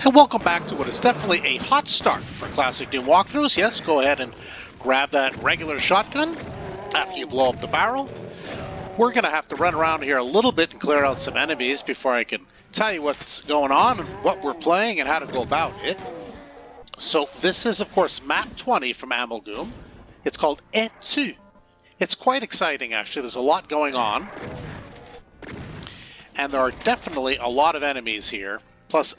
And welcome back to what is definitely a hot start for Classic Doom Walkthroughs. Yes, go ahead and grab that regular shotgun after you blow up the barrel. We're going to have to run around here a little bit and clear out some enemies before I can tell you what's going on and what we're playing and how to go about it. So this is, of course, Map 20 from Amalgoom. It's called Et2. It's quite exciting, actually. There's a lot going on. And there are definitely a lot of enemies here. Plus,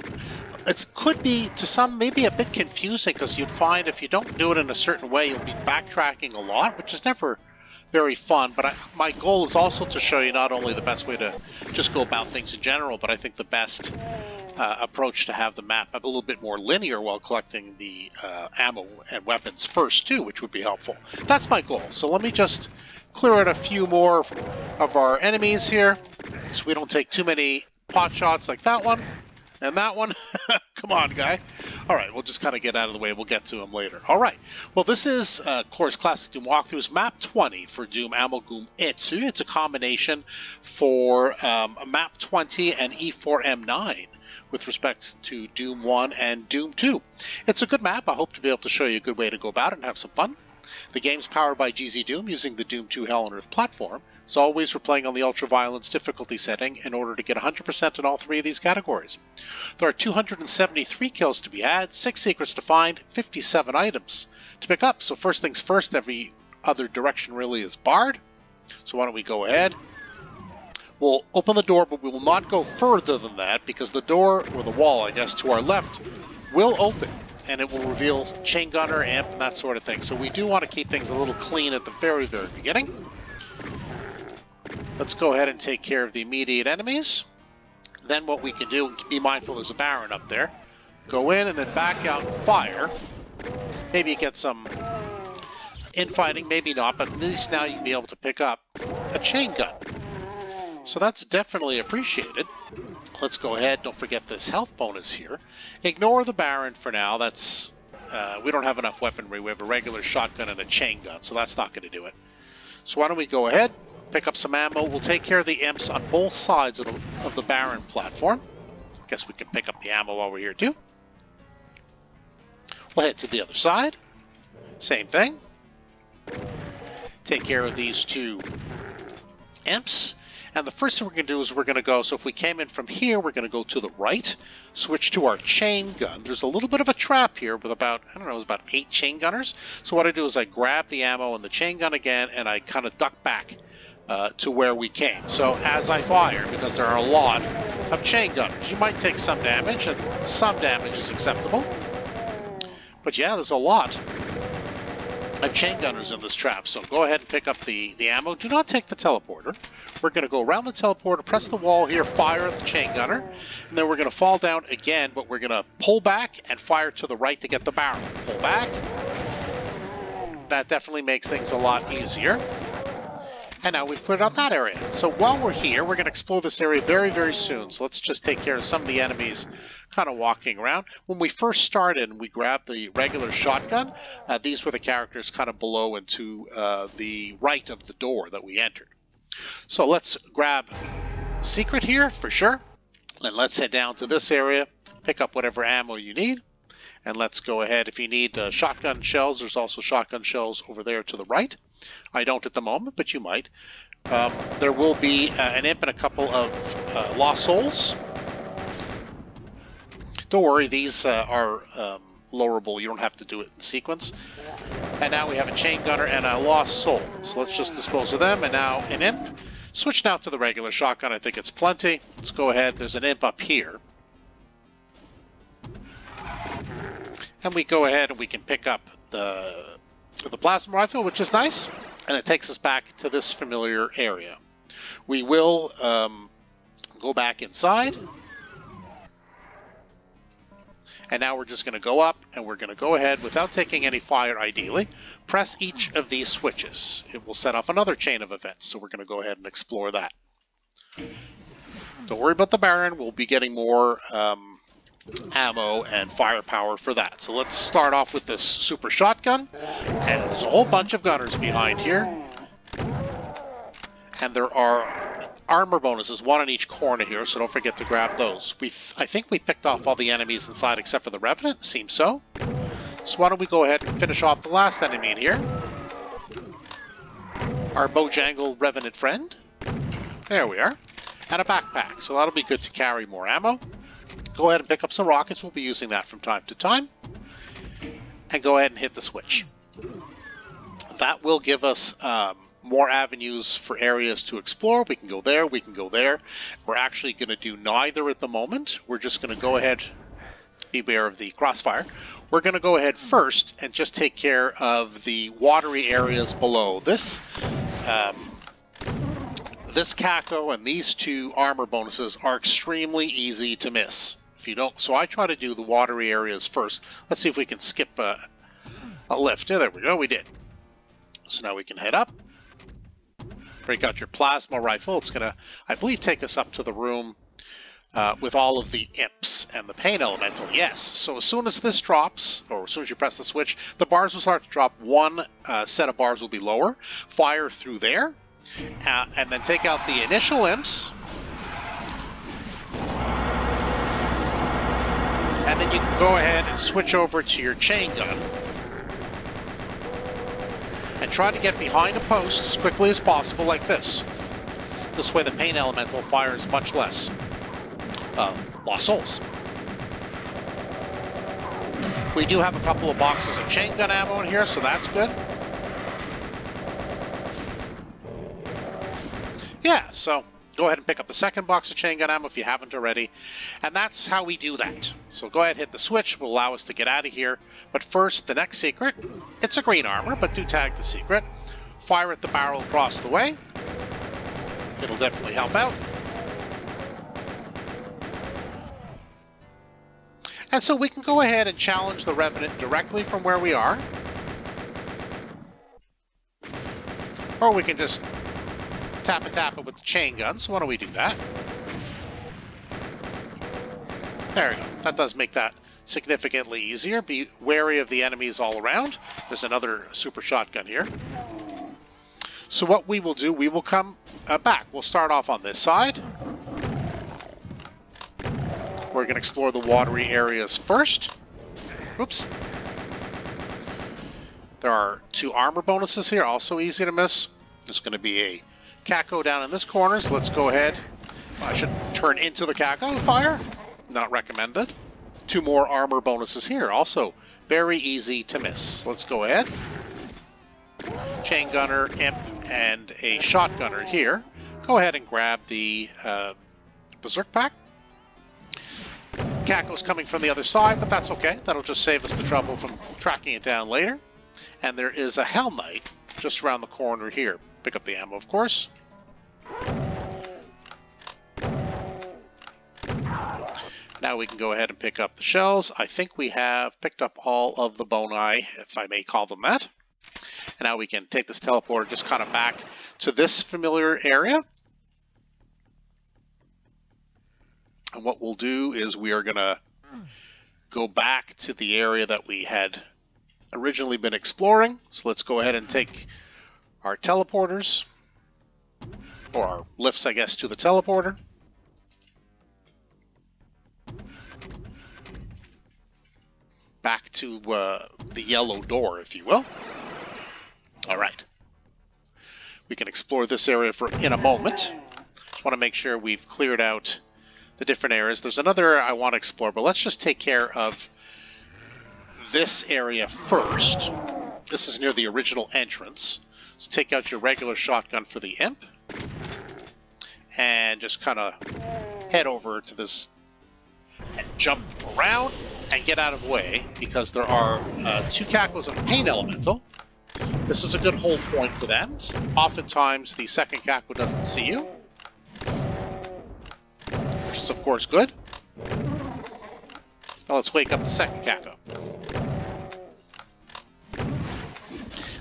it could be, to some, maybe a bit confusing, because you'd find if you don't do it in a certain way, you'll be backtracking a lot, which is never very fun. But my goal is also to show you not only the best way to just go about things in general, but I think the best approach to have the map a little bit more linear while collecting the ammo and weapons first, too, which would be helpful. That's my goal. So let me just clear out a few more of our enemies here, so we don't take too many pot shots like that one. And that one, come on, guy. All right, we'll just kind of get out of the way. We'll get to him later. All right. Well, this is, of course, Classic Doom Walkthroughs, Map 20 for Doom Amalgoom Et2. It's a combination for Map 20 and E4M9 with respect to Doom 1 and Doom 2. It's a good map. I hope to be able to show you a good way to go about it and have some fun. The game's powered by GZDoom using the Doom 2 Hell on Earth platform. As always, we're playing on the ultra-violence difficulty setting in order to get 100% in all three of these categories. There are 273 kills to be had, 6 secrets to find, 57 items to pick up. So first things first, every other direction really is barred. So why don't we go ahead. We'll open the door, but we will not go further than that because the door, or the wall, I guess, to our left will open. And it will reveal chain gunner, amp, and that sort of thing. So we do want to keep things a little clean at the very, very beginning. Let's go ahead and take care of the immediate enemies. Then what we can do, and be mindful there's a Baron up there. Go in and then back out and fire. Maybe you get some infighting, maybe not, but at least now you'll be able to pick up a chain gun. So that's definitely appreciated. Let's go ahead. Don't forget this health bonus here. Ignore the Baron for now. That's we don't have enough weaponry. We have a regular shotgun and a chain gun, so that's not going to do it. So why don't we go ahead, pick up some ammo. We'll take care of the imps on both sides of the Baron platform. Guess we can pick up the ammo while we're here too. We'll head to the other side. Same thing. Take care of these two imps. And the first thing we're going to do is we're going to go, so if we came in from here, we're going to go to the right, switch to our chain gun. There's a little bit of a trap here with about, I don't know, it was about 8 chain gunners. So what I do is I grab the ammo and the chain gun again, and I kind of duck back to where we came. So as I fire, because there are a lot of chain gunners, you might take some damage, and some damage is acceptable. But yeah, there's a lot of chain gunners in this trap, so go ahead and pick up the ammo. Do not take the teleporter. We're going to go around the teleporter, press the wall here, fire at the chain gunner, and then we're going to fall down again, but we're going to pull back and fire to the right to get the barrel. Pull back. That definitely makes things a lot easier. And now we've cleared out that area. So while we're here, we're going to explore this area very, very soon. So let's just take care of some of the enemies kind of walking around. When we first started and we grabbed the regular shotgun, these were the characters kind of below and to the right of the door that we entered. So let's grab secret here for sure. And let's head down to this area, pick up whatever ammo you need. And let's go ahead. If you need shotgun shells, there's also shotgun shells over there to the right. I don't at the moment, but you might. There will be an imp and a couple of lost souls. Don't worry, these are lowerable. You don't have to do it in sequence. And now we have a chain gunner and a lost soul. So let's just dispose of them. And now an imp. Switch now to the regular shotgun. I think it's plenty. Let's go ahead. There's an imp up here. And we go ahead and we can pick up the plasma rifle, which is nice. And it takes us back to this familiar area. We will go back inside. And now we're just going to go up, and we're going to go ahead, without taking any fire ideally, press each of these switches. It will set off another chain of events, so we're going to go ahead and explore that. Don't worry about the Baron. We'll be getting more ammo and firepower for that. So let's start off with this super shotgun. And there's a whole bunch of gunners behind here. And there are armor bonuses, one in each corner here, so don't forget to grab those. I think we picked off all the enemies inside except for the Revenant, seems so. So why don't we go ahead and finish off the last enemy in here. Our Bojangle Revenant friend. There we are. And a backpack, so that'll be good to carry more ammo. Go ahead and pick up some rockets, we'll be using that from time to time. And go ahead and hit the switch. That will give us more avenues for areas to explore. We can go there, we can go there. We're actually going to do neither at the moment. We're just going to go ahead, beware of the crossfire. We're going to go ahead first and just take care of the watery areas below. This Kako and these two armor bonuses are extremely easy to miss. If you don't, so I try to do the watery areas first. Let's see if we can skip a lift. Yeah, there we go, we did. So now we can head up. Break out your plasma rifle. It's going to, I believe, take us up to the room with all of the imps and the pain elemental. Yes. So as soon as this drops, or as soon as you press the switch, the bars will start to drop. One set of bars will be lower. Fire through there. And then take out the initial imps. And then you can go ahead and switch over to your chain gun. And try to get behind a post as quickly as possible like this. This way the pain elemental fires much less. Lost souls. We do have a couple of boxes of chain gun ammo in here, so that's good. Yeah, so go ahead and pick up the second box of chain gun ammo if you haven't already. And that's how we do that. So go ahead and hit the switch, will allow us to get out of here. But first, the next secret. It's a green armor, but do tag the secret. Fire at the barrel across the way. It'll definitely help out. And so we can go ahead and challenge the Revenant directly from where we are. Or we can just tap it with the chain gun, so why don't we do that? There we go. That does make that significantly easier. Be wary of the enemies all around. There's another super shotgun here. So what we will do, we will come back. We'll start off on this side. We're going to explore the watery areas first. Oops. There are two armor bonuses here, also easy to miss. There's going to be a Kako down in this corner, so let's go ahead. I should turn into the Kako and fire. Not recommended. Two more armor bonuses here, also very easy to miss. Let's go ahead. Chain gunner, imp, and a shotgunner here. Go ahead and grab the berserk pack. Kako's coming from the other side, but that's okay. That'll just save us the trouble from tracking it down later. And there is a Hell Knight just around the corner here. Pick up the ammo, of course. Now we can go ahead and pick up the shells. I think we have picked up all of the boni, if I may call them that. And now we can take this teleporter just kind of back to this familiar area. And what we'll do is we are going to go back to the area that we had originally been exploring. So let's go ahead and take our teleporters, or our lifts, I guess, to the teleporter. Back to the yellow door, if you will. All right. We can explore this area in a moment. Just want to make sure we've cleared out the different areas. There's another area I want to explore, but let's just take care of this area first. This is near the original entrance. So take out your regular shotgun for the imp. And just kind of head over to this and jump around and get out of the way, because there are two Kakos and a pain elemental. This is a good hold point for them. Oftentimes the second Kako doesn't see you, which is of course good. Now let's wake up the second Kako.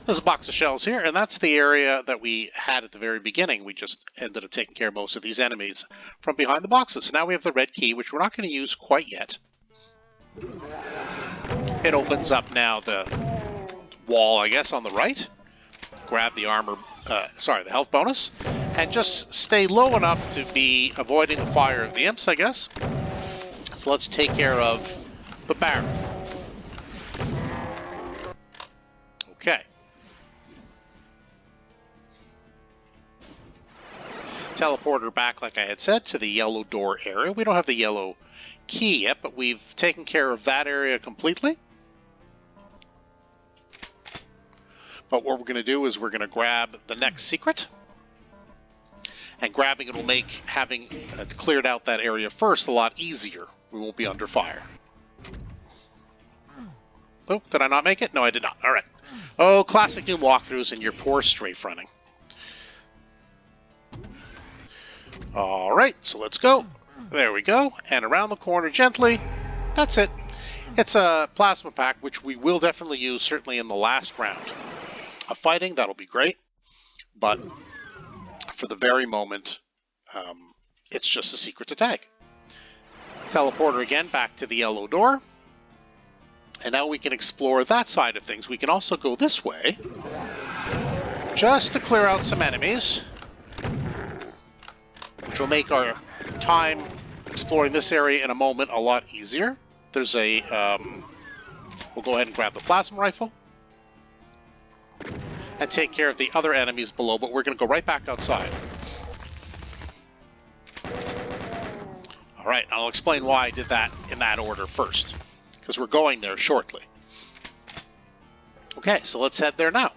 There's a box of shells here, and that's the area that we had at the very beginning. We just ended up taking care of most of these enemies from behind the boxes. So now we have the red key, which we're not going to use quite yet. It opens up now the wall, I guess, on the right. Grab the armor, the health bonus, and just stay low enough to be avoiding the fire of the imps, I guess. So let's take care of the Baron. Okay. Teleporter back, like I had said, to the yellow door area. We don't have the yellow key yet, but we've taken care of that area completely. But what we're going to do is we're going to grab the next secret. And grabbing it will make having cleared out that area first a lot easier. We won't be under fire. Oh, did I not make it? No, I did not. All right. Oh, classic Doom walkthroughs and your poor strafe running. All right, so let's go. There we go. And around the corner gently. That's it. It's a plasma pack, which we will definitely use, certainly in the last round of fighting. That'll be great. But for the very moment, it's just a secret to tag. Teleporter again back to the yellow door. And now we can explore that side of things. We can also go this way, just to clear out some enemies, which will make our time exploring this area in a moment a lot easier. There's a, we'll go ahead and grab the plasma rifle and take care of the other enemies below, but we're going to go right back outside. All right, I'll explain why I did that in that order first, because we're going there shortly. Okay, so let's head there now.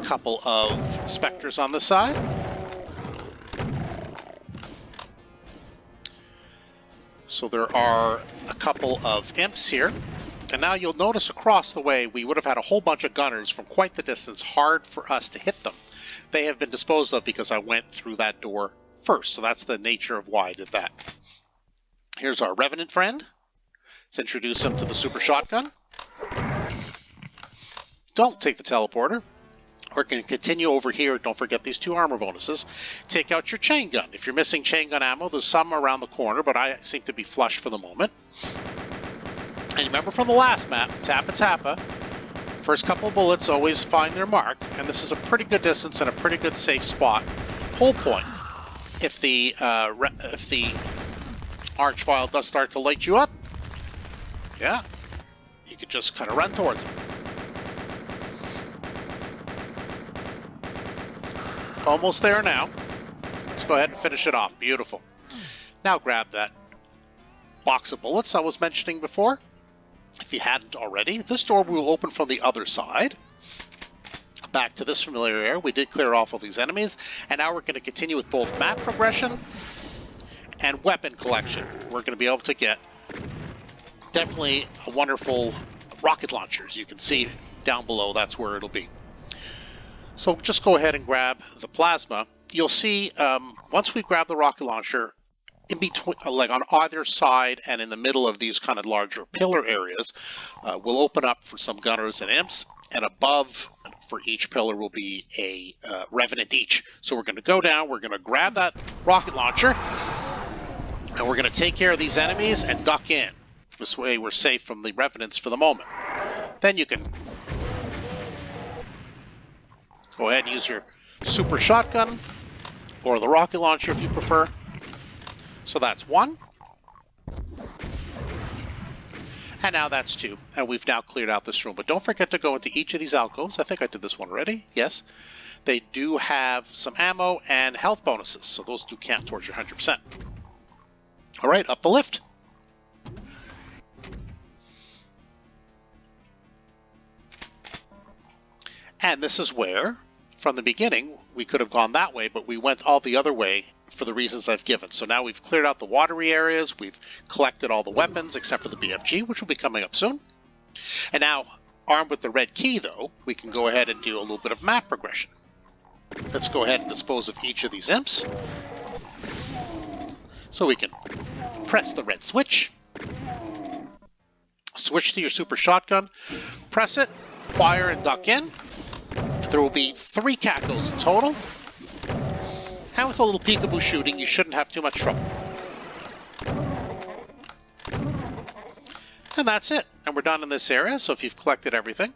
Couple of specters on the side. So there are a couple of imps here. And now you'll notice across the way we would have had a whole bunch of gunners from quite the distance, hard for us to hit them. They have been disposed of because I went through that door first. So that's the nature of why I did that. Here's our Revenant friend. Let's introduce him to the super shotgun. Don't take the teleporter. We're going to continue over here. Don't forget these 2 armor bonuses. Take out your chain gun. If you're missing chain gun ammo, there's some around the corner, but I seem to be flush for the moment. And remember from the last map, Tappa Tappa, first couple of bullets always find their mark, and this is a pretty good distance and a pretty good safe spot. Whole point, if the Archvile does start to light you up, yeah, you could just kind of run towards him. Almost there now. Let's go ahead and finish it off. Beautiful. Now grab that box of bullets I was mentioning before. If you hadn't already, this door will open from the other side. Back to this familiar area. We did clear off all these enemies. And now we're going to continue with both map progression and weapon collection. We're going to be able to get definitely a wonderful rocket launchers. You can see down below, that's where it'll be. So just go ahead and grab the plasma. You'll see once we grab the rocket launcher, in between, like on either side and in the middle of these kind of larger pillar areas, will open up for some gunners and imps, and above for each pillar will be a revenant each. So we're going to go down, we're going to grab that rocket launcher, and we're going to take care of these enemies and duck in. This way we're safe from the revenants for the moment. Then you can go ahead and use your super shotgun or the rocket launcher if you prefer. So that's 1. And now that's 2. And we've now cleared out this room. But don't forget to go into each of these alcoves. I think I did this one already. Yes. They do have some ammo and health bonuses. So those do count towards your 100%. All right, up the lift. And this is where, from the beginning, we could have gone that way, but we went all the other way for the reasons I've given. So now we've cleared out the watery areas, we've collected all the weapons except for the BFG, which will be coming up soon. And now, armed with the red key, though, we can go ahead and do a little bit of map progression. Let's go ahead and dispose of each of these imps. So we can press the red switch, switch to your super shotgun, press it, fire and duck in. There will be 3 cacos in total. And with a little peekaboo shooting, you shouldn't have too much trouble. And that's it. And we're done in this area, so if you've collected everything,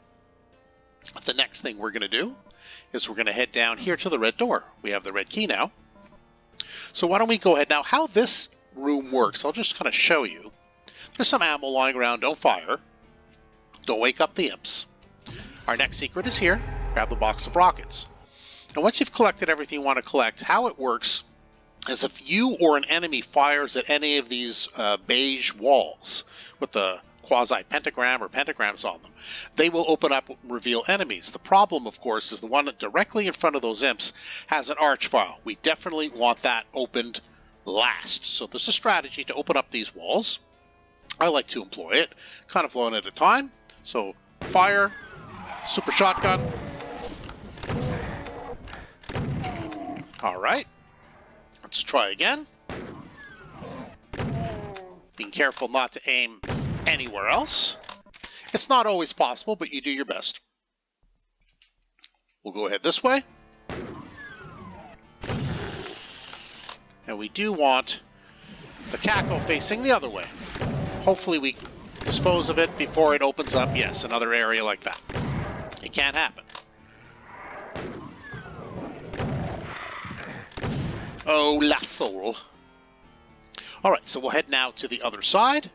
The next thing we're going to do is we're going to head down here to the red door. We have the red key now. So why don't we go ahead now? How this room works, I'll just kind of show you. There's some ammo lying around. Don't fire. Don't wake up the imps. Our next secret is here. Grab the box of rockets. And once you've collected everything you want to collect, how it works is if you or an enemy fires at any of these beige walls with the quasi-pentagram or pentagrams on them, they will open up and reveal enemies. The problem, of course, is the one directly in front of those imps has an arch file. We definitely want that opened last. So there's a strategy to open up these walls. I like to employ it, kind of one at a time. So fire, super shotgun. All right, let's try again. Being careful not to aim anywhere else. It's not always possible, but you do your best. We'll go ahead this way. And we do want the cackle facing the other way. Hopefully we dispose of it before it opens up. Yes, another area like that. It can't happen. Oh, la soul. Alright, so we'll head now to the other side.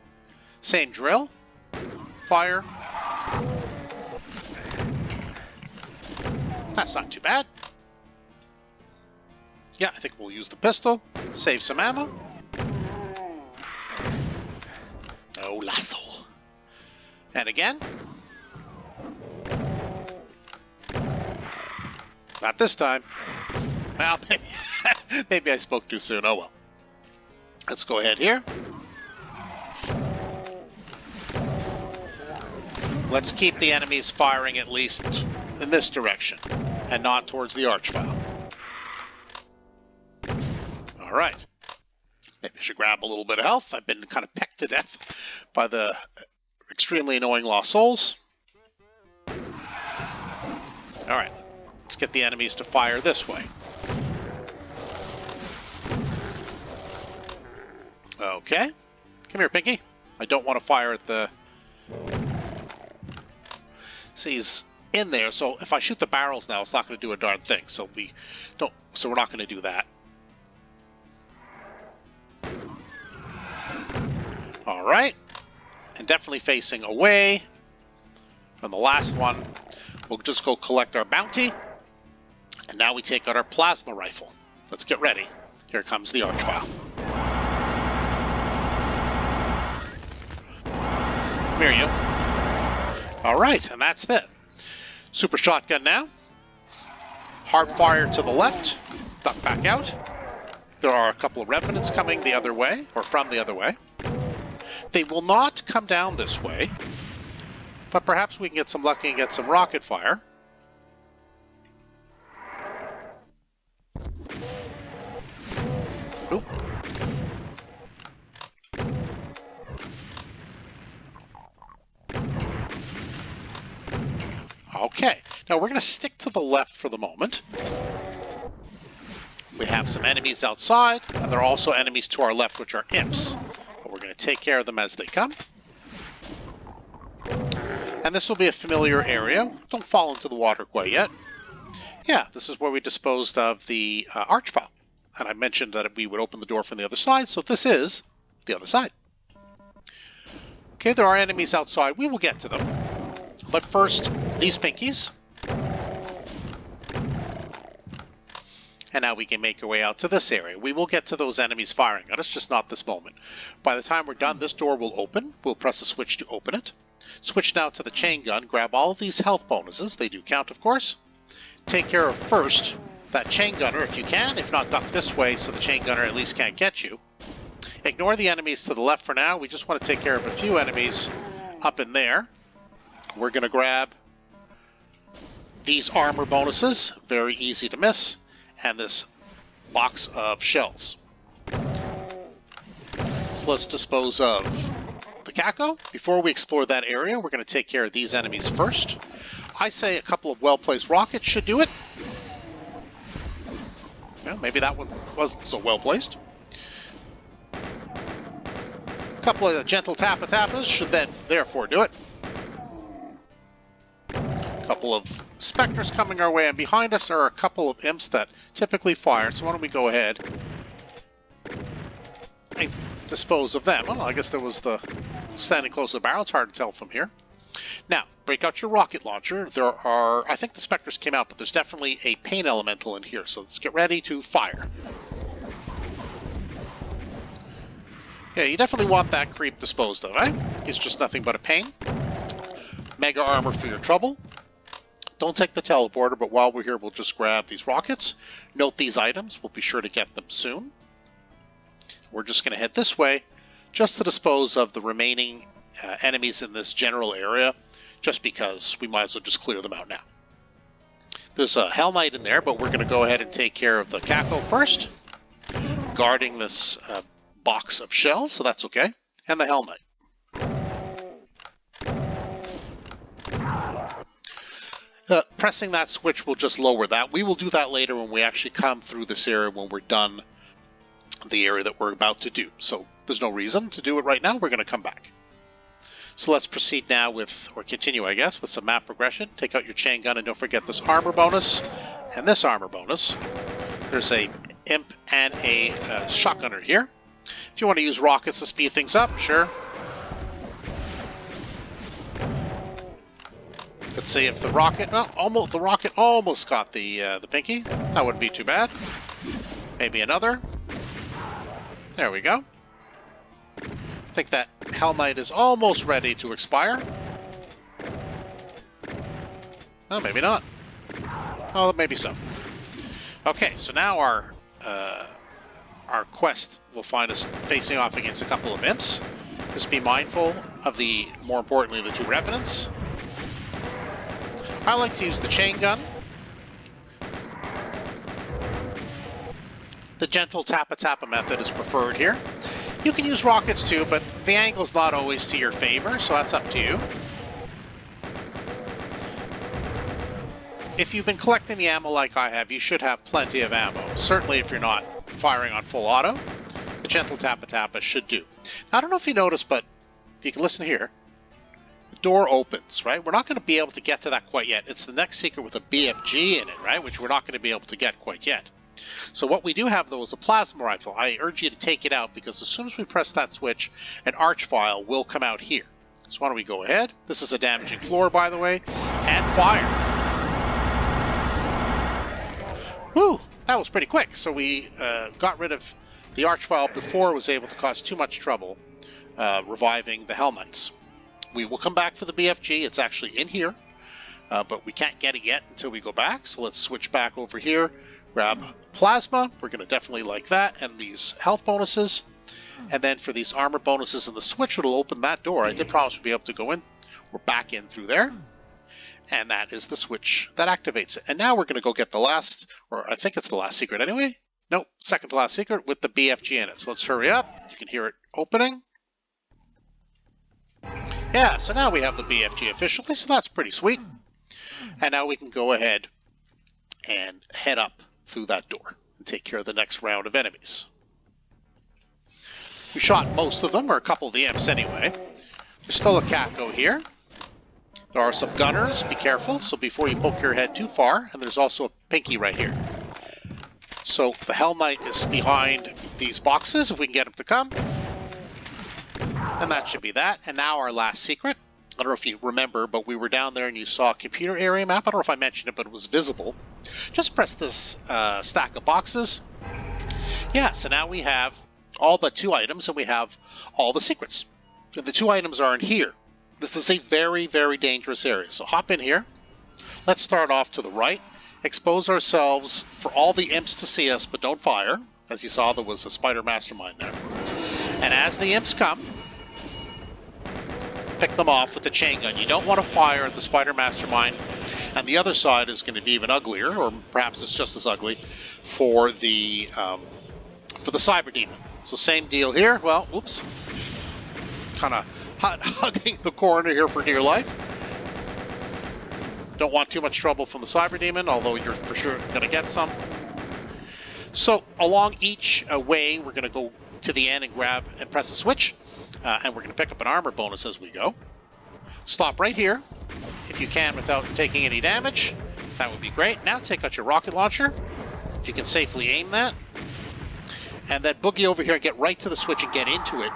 Same drill. Fire. That's not too bad. Yeah, I think we'll use the pistol. Save some ammo. Oh, la soul. And again. Not this time. Well, maybe I spoke too soon. Oh well. Let's go ahead here. Let's keep the enemies firing at least in this direction and not towards the arch file. Alright. Maybe I should grab a little bit of health. I've been kind of pecked to death by the extremely annoying lost souls. Alright. Let's get the enemies to fire this way. Okay. Come here, Pinky. I don't want to fire at the... See, he's in there, so if I shoot the barrels now, it's not going to do a darn thing. So we're not going to do that. All right. And definitely facing away from the last one. We'll just go collect our bounty. And now we take out our plasma rifle. Let's get ready. Here comes the arch file. Come here, you. All right, and that's it. Super shotgun now. Hard fire to the left. Duck back out. There are a couple of revenants coming the other way, or from the other way. They will not come down this way, but perhaps we can get some lucky and get some rocket fire. Oop. Okay, now we're going to stick to the left for the moment. We have some enemies outside, and there are also enemies to our left, which are imps. But we're going to take care of them as they come. And this will be a familiar area. Don't fall into the water quite yet. Yeah, this is where we disposed of the arch file. And I mentioned that we would open the door from the other side, so this is the other side. Okay, there are enemies outside. We will get to them. But first, these pinkies. And now we can make our way out to this area. We will get to those enemies firing at us, just not this moment. By the time we're done, this door will open. We'll press a switch to open it. Switch now to the chain gun. Grab all of these health bonuses. They do count, of course. Take care of first that chain gunner if you can. If not, duck this way so the chain gunner at least can't get you. Ignore the enemies to the left for now. We just want to take care of a few enemies up in there. We're going to grab these armor bonuses. Very easy to miss. And this box of shells. So let's dispose of the Kako. Before we explore that area, we're going to take care of these enemies first. I say a couple of well-placed rockets should do it. Well, maybe that one wasn't so well-placed. A couple of gentle tappa-tappas should then therefore do it. A couple of specters coming our way, and behind us are a couple of imps that typically fire, so why don't we go ahead and dispose of them. Oh, I guess there was the standing close to the barrel. It's hard to tell from here. Now, break out your rocket launcher. There are, I think the specters came out, but there's definitely a pain elemental in here, so let's get ready to fire. Yeah, you definitely want that creep disposed of, eh? It's just nothing but a pain. Mega armor for your trouble. Don't take the teleporter, but while we're here, we'll just grab these rockets. Note these items. We'll be sure to get them soon. We're just going to head this way just to dispose of the remaining enemies in this general area, just because we might as well just clear them out now. There's a Hell Knight in there, but we're going to go ahead and take care of the Kako first, guarding this box of shells, so that's okay, and the Hell Knight. Pressing that switch will just lower that. We will do that later when we actually come through this area when we're done the area that we're about to do. So there's no reason to do it right now. We're going to come back. So let's proceed now with, or continue, I guess, with some map progression. Take out your chain gun and don't forget this armor bonus and this armor bonus. There's a imp and a shotgunner here. If you want to use rockets to speed things up, sure. Let's see if the rocket, well, the rocket almost got the pinky. That wouldn't be too bad. Maybe another. There we go. I think that Hell Knight is almost ready to expire. Oh, maybe not. Oh, maybe so. Okay, so now our quest will find us facing off against a couple of imps. Just be mindful of the, more importantly, the two revenants. I like to use the chain gun. The gentle tappa-tappa method is preferred here. You can use rockets too, but the angle's not always to your favor, so that's up to you. If you've been collecting the ammo like I have, you should have plenty of ammo. Certainly if you're not firing on full auto, the gentle tappa-tappa should do. Now, I don't know if you noticed, but if you can listen here, the door opens, right? We're not going to be able to get to that quite yet. It's the next secret with a BFG in it, right? Which we're not going to be able to get quite yet. So what we do have, though, is a plasma rifle. I urge you to take it out, because as soon as we press that switch, an arch file will come out here. So why don't we go ahead? This is a damaging floor, by the way, and fire. Whew, that was pretty quick. So we got rid of the arch file before it was able to cause too much trouble reviving the Hell Knights. We will come back for the BFG. It's actually in here, but we can't get it yet until we go back. So let's switch back over here. Grab plasma. We're going to definitely like that. And these health bonuses. And then for these armor bonuses and the switch, it'll open that door. I did promise we'd be able to go in. We're back in through there. And that is the switch that activates it. And now we're going to go get the last, or I think it's the last secret anyway. Nope, second to last secret with the BFG in it. So let's hurry up. You can hear it opening. Yeah, so now we have the BFG officially, so that's pretty sweet. And now we can go ahead and head up through that door and take care of the next round of enemies. We shot most of them, or a couple of the imps anyway. There's still a Kako here. There are some gunners, be careful, so before you poke your head too far, and there's also a pinky right here. So the Hell Knight is behind these boxes, if we can get him to come. And that should be that. And now our last secret. I don't know if you remember, but we were down there and you saw a computer area map. I don't know if I mentioned it, but it was visible. Just press this stack of boxes. Yeah, so now we have all but 2 items, and we have all the secrets. So the 2 items are in here. This is a very, very dangerous area. So hop in here. Let's start off to the right. Expose ourselves for all the imps to see us, but don't fire. As you saw, there was a spider mastermind there. And as the imps come, pick them off with the chain gun. You don't want to fire at the spider mastermind. And the other side is going to be even uglier, or perhaps it's just as ugly, for the cyber demon. So same deal here. Well, whoops. Kind of hugging the corner here for dear life. Don't want too much trouble from the cyber demon, although you're for sure going to get some. So along each way, we're going to go to the end and grab and press the switch. And we're going to pick up an armor bonus as we go. Stop right here. if you can without taking any damage. That would be great. Now take out your rocket launcher, if you can safely aim that. And then boogie over here and get right to the switch and get into it.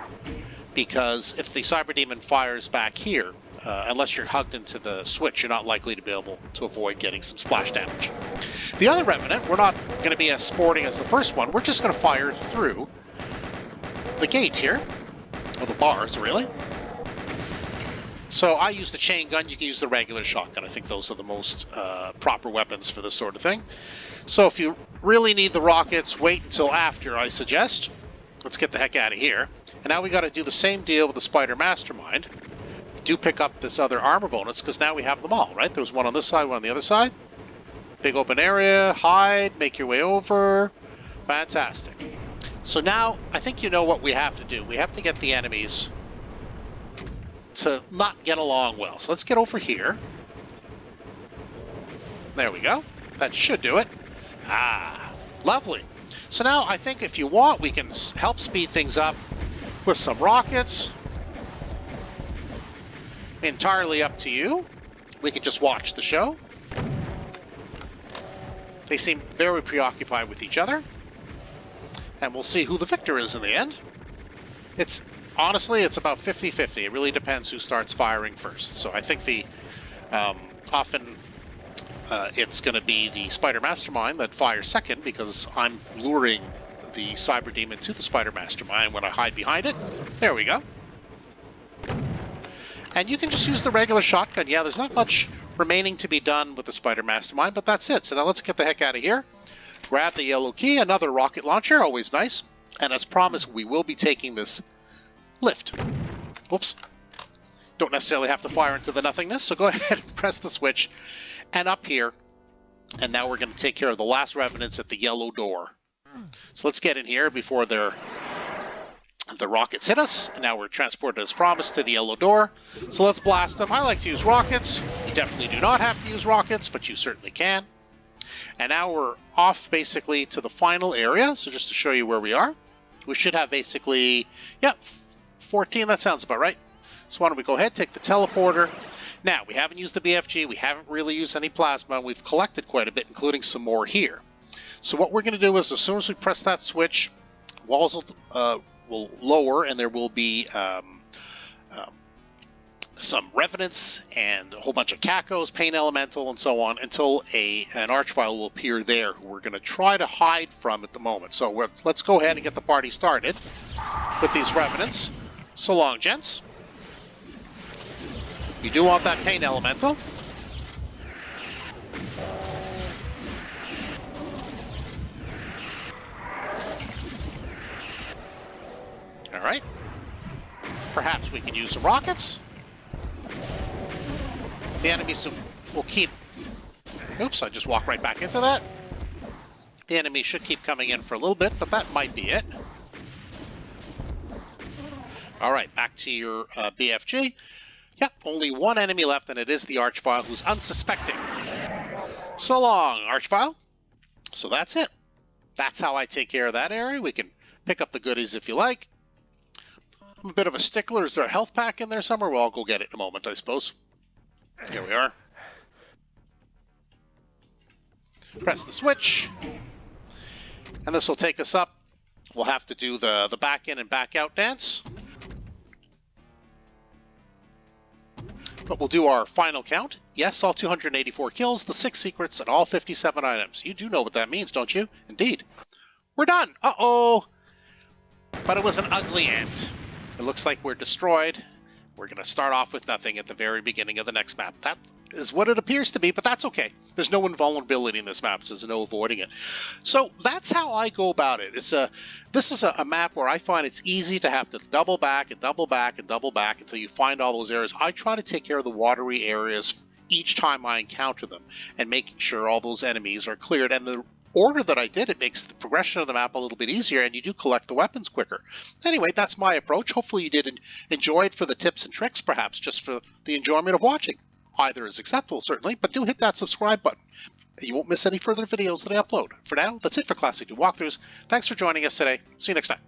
Because if the Cyber Demon fires back here, unless you're hugged into the switch, you're not likely to be able to avoid getting some splash damage. The other Revenant, we're not going to be as sporting as the first one. We're just going to fire through the gate here. Or the bars, really. So I use the chain gun. You can use the regular shotgun. I think those are the most proper weapons for this sort of thing. So if you really need the rockets, wait until after, I suggest. Let's get the heck out of here. And now we got to do the same deal with the Spider Mastermind. Do pick up this other armor bonus, because now we have them all, right? There was one on this side, one on the other side. Big open area, hide, make your way over. Fantastic. So now, I think you know what we have to do. We have to get the enemies to not get along well. So let's get over here. There we go. That should do it. Ah, lovely. So now I think if you want, we can help speed things up with some rockets. Entirely up to you. We can just watch the show. They seem very preoccupied with each other. And we'll see who the victor is in the end. Honestly, it's about 50-50. It really depends who starts firing first. So I think often it's going to be the Spider Mastermind that fires second, because I'm luring the Cyber Demon to the Spider Mastermind when I hide behind it. There we go. And you can just use the regular shotgun. Yeah, there's not much remaining to be done with the Spider Mastermind, but that's it. So now let's get the heck out of here. Grab the yellow key, another rocket launcher, always nice. And as promised, we will be taking this lift. Oops. Don't necessarily have to fire into the nothingness, so go ahead and press the switch. And up here, and now we're going to take care of the last revenants at the yellow door. So let's get in here before the rockets hit us. And now we're transported as promised to the yellow door. So let's blast them. I like to use rockets. You definitely do not have to use rockets, but you certainly can. And now we're off basically to the final area. So just to show you where we are, we should have basically, yep, 14. That sounds about right. So why don't we go ahead, take the teleporter. Now, we haven't used the BFG. We haven't really used any plasma. We've collected quite a bit, including some more here. So what we're going to do is, as soon as we press that switch, walls will lower, and there will be some revenants and a whole bunch of cacos, pain elemental, and so on, until an archvile will appear there, who we're going to try to hide from at the moment. So let's go ahead and get the party started with these revenants. So long, gents. You do want that pain elemental. All right. Perhaps we can use the rockets. The enemies will keep... Oops, I just walked right back into that. The enemy should keep coming in for a little bit, but that might be it. All right, back to your BFG. Yep, only one enemy left, and it is the Archvile, who's unsuspecting. So long, Archvile. So that's it. That's how I take care of that area. We can pick up the goodies if you like. I'm a bit of a stickler. Is there a health pack in there somewhere? Well, I'll go get it in a moment, I suppose. Here we are. Press the switch. And this will take us up. We'll have to do the back in and back out dance. But we'll do our final count. Yes, all 284 kills, the 6 secrets, and all 57 items. You do know what that means, don't you? Indeed. We're done! Uh-oh! But it was an ugly end. It looks like we're destroyed. We're going to start off with nothing at the very beginning of the next map. That is what it appears to be, but that's okay. There's no invulnerability in this map, so there's no avoiding it. So that's how I go about it. This is a map where I find it's easy to have to double back and double back and double back until you find all those areas. I try to take care of the watery areas each time I encounter them and making sure all those enemies are cleared. And the order that I did, it makes the progression of the map a little bit easier, and you do collect the weapons quicker. Anyway, that's my approach. Hopefully you did enjoy it for the tips and tricks, perhaps just for the enjoyment of watching. Either is acceptable, certainly, but do hit that subscribe button. You won't miss any further videos that I upload. For now, that's it for Classic Doom Walkthroughs. Thanks for joining us today. See you next time.